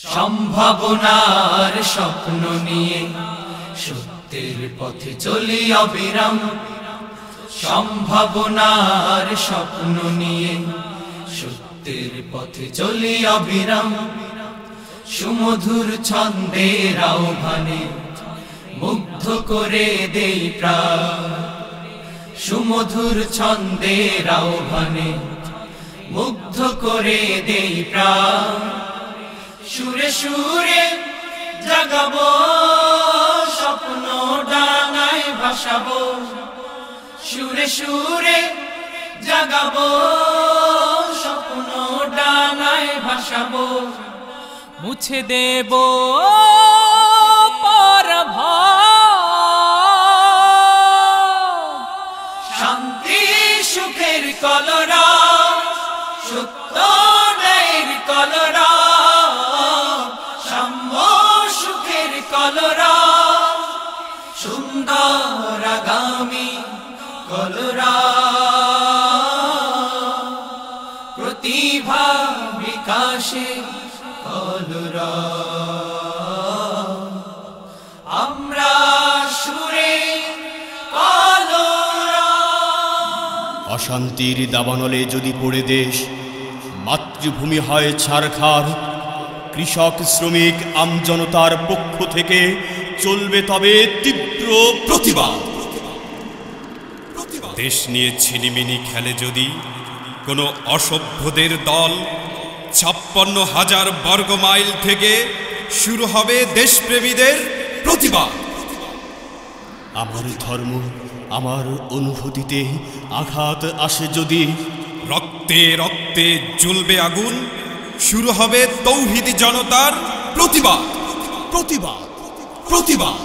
সম্ভাবনার স্বপ্ন নিয়ে সত্যের পথে চলি অবিরাম। সম্ভাবনার স্বপ্ন নিয়ে সত্যের পথে চলি অবিরাম। সুমধুর ছন্দের আহ্বানে মুগ্ধ করে দেই প্রাণ। সুমধুর ছন্দের আহ্বানে মুগ্ধ করে দেই প্রাণ। সুরে সুরে জাগাবো স্বপ্ন ডাঙায় ভাসাবো। সুরে সুরে জাগাবো স্বপ্ন ডাঙায় ভাসাবো। মুছে দেব পরভয়, শান্তি সুখের কলরা, সত্য ন্যায়ের কলরা, সাম্য সুখের কলরা, সুন্দর আগামী কলরা, প্রতিভা বিকাশে কলরা। আমরা সুরে কলরা। অশান্তির দাবানলে যদি পড়ে দেশ, মাতৃভূমি হয় ছারখার। কৃষক শ্রমিক আমজনতার পক্ষ থেকে চলবে তবে তীব্র প্রতিবাদ। দেশ নিয়ে ছিনিমিনি খেলে যদি কোনো অসভ্যদের দল, 56,000 বর্গ মাইল থেকে শুরু হবে দেশপ্রেমীদের প্রতিবাদ। আমার ধর্ম, আমার অনুভূতিতে আঘাত আসে যদি, রক্তে রক্তে জ্বলবে আগুন, শুরু হবে তৌহিদি জনতার প্রতিবাদ। প্রতিবাদ, প্রতিবাদ।